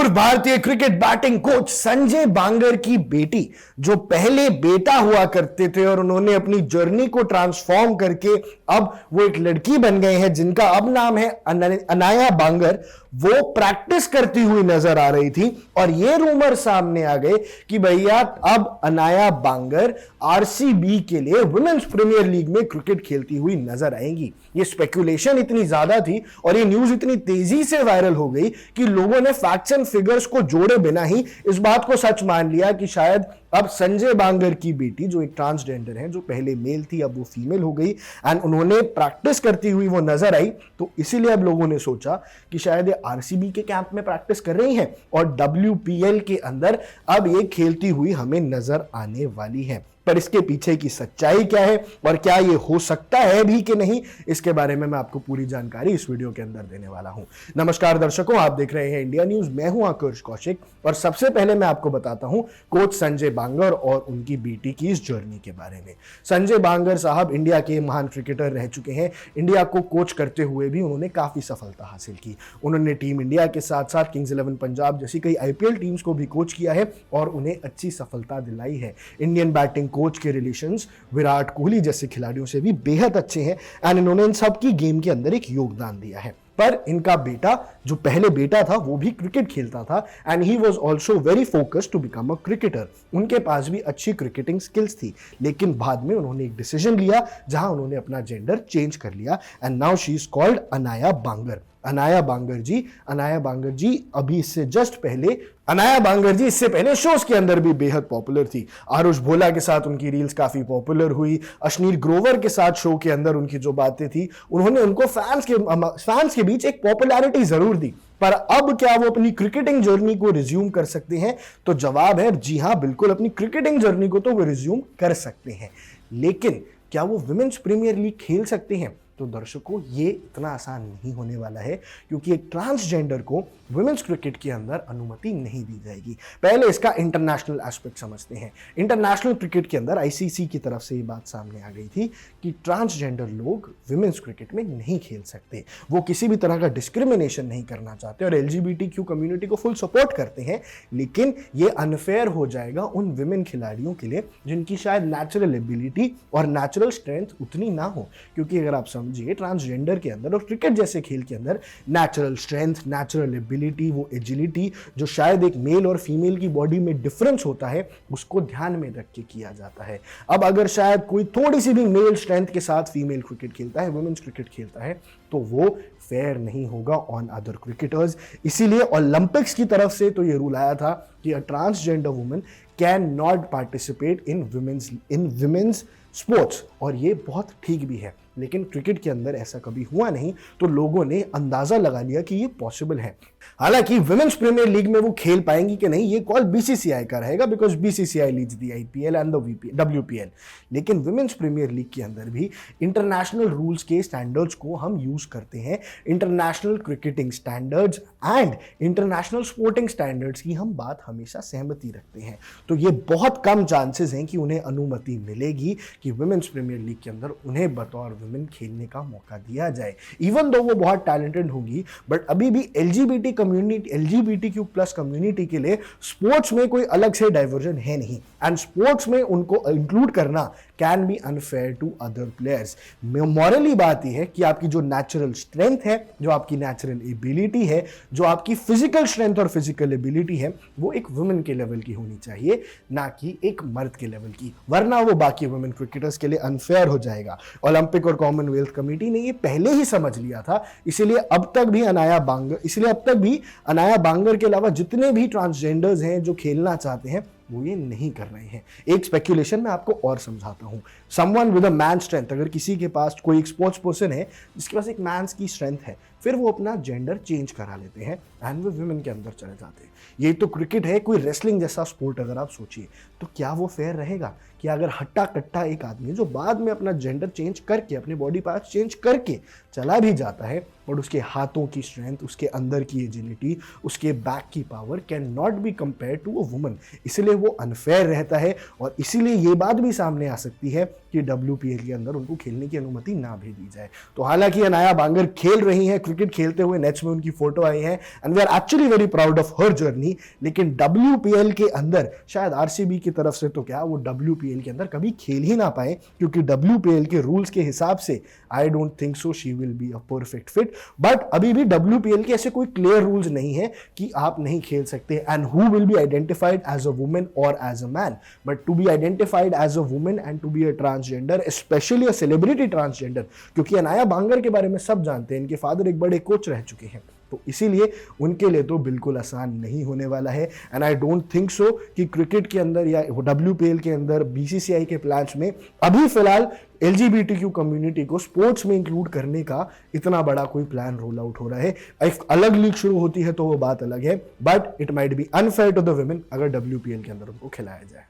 पूर्व भारतीय cricket batting coach Sanjay बांगर की बेटी, जो पहले बेटा हुआ करते थे और उन्होंने अपनी जर्नी को ट्रांसफॉर्म करके अब वो एक लड़की बन गए हैं जिनका अब नाम है अनाया बांगर, वो प्रैक्टिस करती हुई नजर आ रही थी। और ये रूमर सामने आ गए कि भैया अब अनाया बांगर आरसीबी के लिए वुमेन्स प्रीमियर लीग में क्रिकेट खेलती हुई नजर आएंगी। ये स्पेकुलेशन इतनी ज्यादा थी और ये न्यूज इतनी तेजी से वायरल हो गई कि लोगों ने फैक्ट्स एंड फिगर्स को जोड़े बिना ही इस बात को सच मान लिया कि शायद अब संजय बांगर की बेटी, जो एक ट्रांसजेंडर है, जो पहले मेल थी अब वो फीमेल हो गई एंड उन्होंने प्रैक्टिस करती हुई वो नजर आई, तो इसीलिए अब लोगों ने सोचा कि शायद ये आरसीबी के कैंप में प्रैक्टिस कर रही हैं और डब्ल्यूपीएल के अंदर अब ये खेलती हुई हमें नजर आने वाली है। पर इसके पीछे की सच्चाई क्या है और क्या ये हो सकता है भी कि नहीं, इसके बारे में मैं आपको पूरी जानकारी इस वीडियो के अंदर देने वाला हूं। नमस्कार दर्शकों, आप देख रहे हैं इंडिया न्यूज, मैं हूं आकर्ष कौशिक और सबसे पहले मैं आपको बताता हूं कोच संजय बांगर और उनकी बेटी की इस जर्नी के बारे में। संजय बांगर साहब इंडिया के महान क्रिकेटर रह चुके हैं। इंडिया को कोच करते हुए भी उन्होंने काफी सफलता हासिल की। उन्होंने टीम इंडिया के साथ साथ किंग्स 11 पंजाब जैसी कई आईपीएल टीम्स को भी कोच किया है और उन्हें अच्छी सफलता दिलाई है। इंडियन बैटिंग कोच के रिलेशंस विराट कोहली जैसे खिलाड़ियों से भी बेहद अच्छे हैं एंड इन्होंने इन सब की गेम के अंदर एक योगदान दिया है। पर इनका बेटा, जो पहले बेटा था, वो भी क्रिकेट खेलता था and he was also very focused to become a cricketer. उनके पास भी अच्छी क्रिकेटिंग स्किल्स थी, लेकिन बाद में उन्होंने एक डिसीजन लिया जहां उन्होंने अपना जेंडर चेंज कर लिया and now she is called Anaya Bangar. Anaya Bangar ji अभी इससे जस्ट पहले अनाया बांगर जी इससे पहले शोज के अंदर भी बेहद पॉपुलर थी। आरुष भोला के साथ उनकी रील्स काफी पॉपुलर हुई। अश्नील ग्रोवर के साथ शो के अंदर उनकी जो बातें थी, उन्होंने उनको फैंस के बीच एक पॉपुलैरिटी जरूर दी। पर अब क्या वो अपनी क्रिकेटिंग जर्नी को रिज्यूम कर सकते हैं? तो जवाब है जी हां, बिल्कुल अपनी क्रिकेटिंग जर्नी को तो वो रिज्यूम कर सकते हैं। लेकिन क्या वो विमेन्स प्रीमियर लीग खेल सकते हैं? तो दर्शकों, ये इतना आसान नहीं होने वाला है, क्योंकि एक ट्रांसजेंडर को वुमेन्स क्रिकेट के अंदर अनुमति नहीं दी जाएगी। पहले इसका इंटरनेशनल एस्पेक्ट समझते हैं। इंटरनेशनल क्रिकेट के अंदर आईसीसी की तरफ से ये बात सामने आ गई थी कि ट्रांसजेंडर लोग वुमेन्स क्रिकेट में नहीं खेल सकते। वो किसी भी तरह का डिस्क्रिमिनेशन नहीं करना चाहते और एलजीबीटीक्यू कम्युनिटी को फुल सपोर्ट करते हैं, लेकिन ये अनफेयर हो जाएगा उन विमेन खिलाड़ियों के लिए जिनकी शायद नेचुरल एबिलिटी और नेचुरल स्ट्रेंथ उतनी ना हो। क्योंकि अगर आप समझिए, ट्रांसजेंडर के अंदर और क्रिकेट जैसे खेल के अंदर नेचुरल स्ट्रेंथ, नेचुरल एबिलिटी, वो एजिलिटी जो शायद एक मेल और फीमेल की बॉडी में डिफरेंस होता है, उसको ध्यान में रख के किया जाता है। अब अगर शायद कोई थोड़ी सी भी मेल स्ट्रेंथ के साथ फीमेल क्रिकेट खेलता है, वुमेन्स क्रिकेट खेलता है, तो वो फेयर नहीं होगा ऑन अदर क्रिकेटर्स। इसीलिए ओलंपिक्स की तरफ से तो ये रूल आया था कि a transgender woman can not participate in women's sports, और ये बहुत ठीक भी है। लेकिन क्रिकेट के अंदर ऐसा कभी हुआ नहीं, तो लोगों ने अंदाजा लगा लिया कि ये पॉसिबल है। हालांकि विमेन्स प्रीमियर लीग में वो खेल पाएंगी कि नहीं, ये कॉल बीसीसीआई का रहेगा, because BCCI leads the IPL and the WPL. लेकिन विमेन्स प्रीमियर लीग के अंदर भी इंटरनेशनल रूल्स के स्टैंडर्ड्स को हम यूज करते हैं। International cricketing standards and international sporting standards की हम बात हमेशा सहमति रखते हैं। तो ये बहुत कम चांसेस हैं कि उन्हें अनुमति मिलेगी कि विमेन्स प्रीमियर लीग के अंदर उन्हें बतौर वुमेन खेलने का मौका दिया जाए। इवन दो वो बहुत टैलेंटेड होंगी, बट अभी भी एलजीबीटीक्यू प्लस कम्युनिटी के लिए स्पोर्ट्स में कोई अलग से डाइवर्जन है नहीं, एंड स्पोर्ट्स में उनको इंक्लूड करना can be unfair to other players. Morally बात यह है कि आपकी जो नेचुरल स्ट्रेंथ है, जो आपकी नेचुरल एबिलिटी है, जो आपकी फिजिकल स्ट्रेंथ और फिजिकल एबिलिटी है, वो एक वुमेन के लेवल की होनी चाहिए, ना कि एक मर्द के लेवल की, वरना वो बाकी वुमेन क्रिकेटर्स के लिए अनफेयर हो जाएगा। ओलंपिक और कॉमनवेल्थ कमेटी ने ये पहले ही समझ लिया था, इसलिए अब तक भी अनाया बांगर के अलावा जितने भी ट्रांसजेंडर्स हैं जो खेलना चाहते हैं, वो ये नहीं कर रहे हैं। एक स्पेक्यूलेशन मैं आपको और समझाता हूं। Someone with a man strength, अगर किसी के पास कोई एक स्पोर्ट्स पर्सन है जिसके पास एक मैंस की स्ट्रेंथ है, फिर वो अपना जेंडर चेंज करा लेते हैं एंड वो विमेन के अंदर चले जाते हैं। ये तो क्रिकेट है, कोई रेसलिंग जैसा स्पोर्ट अगर आप सोचिए, तो क्या वो फेयर रहेगा कि अगर हट्टा कट्टा एक आदमी जो बाद में अपना जेंडर चेंज करके, अपने बॉडी पार्ट चेंज करके चला भी जाता है, और उसके हाथों की स्ट्रेंथ, उसके अंदर की एजिलिटी, उसके बैक की power can not be compare to a woman, इसलिए वो अनफेयर रहता है। और इसीलिए ये बात भी सामने आ सकती है कि डब्ल्यूपीएल के अंदर उनको खेलने की अनुमति ना भी दी जाए। तो हालांकि अनाया बांगर खेल रही हैं क्रिकेट खेलते हुए नेट्स में उनकी फोटो आई है and we are actually very proud of her journey. लेकिन WPL के अंदर शायद RCB की तरफ से तो क्या, वो WPL के अंदर कभी खेल ही ना पाए, क्योंकि WPL के रूल्स के हिसाब से I don't think so she will be a perfect fit. But अभी भी WPL के ऐसे कोई क्लियर रूल्स नहीं है कि आप नहीं खेल सकते and who will be identified as a woman और as a man. But to be identified as a woman and to be a transgender, especially a celebrity transgender, क्योंकि अनाया बांगर के बारे में सब जानते हैं, इनके फादर एक बड़े कोच रह चुके हैं, तो इसीलिए उनके लिए तो बिल्कुल आसान नहीं होने वाला है। And I don't think so कि क्रिकेट के अंदर या WPL के अंदर BCCI के प्लान्स में अभी फिलहाल LGBTQ कम्युनिटी को स्पोर्ट्स में इंक्लूड करने का इतना बड़ा कोई प्लान रोल आउट हो रहा है। एक अलग लीग शुरू होती है तो वो बात अलग है, but it might be unfair to the women अगर WPL के अंदर उनको खिलाया जाए।